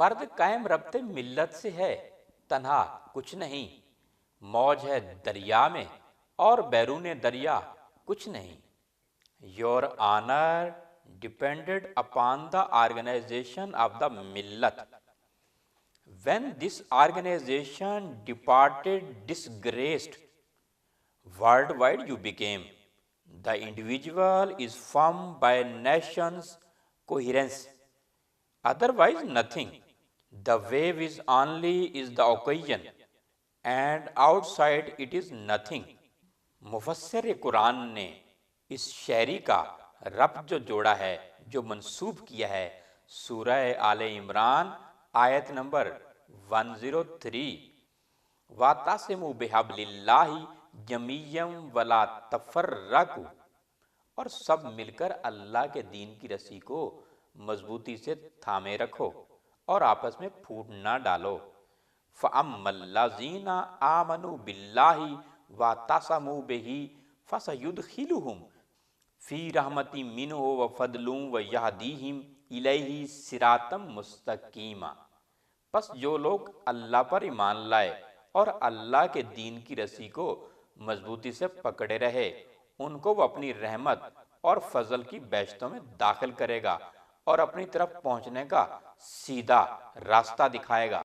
فرد قائم ربط ملت سے ہے، تنہا کچھ نہیں۔ موج ہے دریا میں اور بیرون دریا کچھ نہیں۔ Your honor depended upon the organization of the millet. When this organization departed disgraced, worldwide you became. The individual is formed by nation's coherence. Otherwise nothing. The wave is the occasion, and outside it is nothing. مفسر قرآن نے اس شاعری کا ربط جو جوڑا ہے، جو منسوب کیا ہے، سورہ آل عمران آیت نمبر 103، وَاعْتَصِمُوا بِحَبْلِ اللَّهِ جَمِيعًا وَلَا تَفَرَّقُوا، اور سب مل کر اللہ کے دین کی رسی کو مضبوطی سے تھامے رکھو اور آپس میں پھوٹ نہ ڈالو۔ فَأَمَّا الَّذِينَ آمَنُوا بِاللَّهِ وَاعْتَصَمُوا بِهِ فَسَيُدْخِلُهُمْ فِي رَحْمَةٍ مِّنْهُ وَفَضْلٍ وَيَهْدِيهِمْ إِلَيْهِ صِرَاطًا مُسْتَقِيمًا۔ پس جو لوگ اللہ پر ایمان لائے اور اللہ کے دین کی رسی کو مضبوطی سے پکڑے رہے، ان کو وہ اپنی رحمت اور فضل کی بہشتوں میں داخل کرے گا اور اپنی طرف پہنچنے کا سیدھا راستہ دکھائے گا۔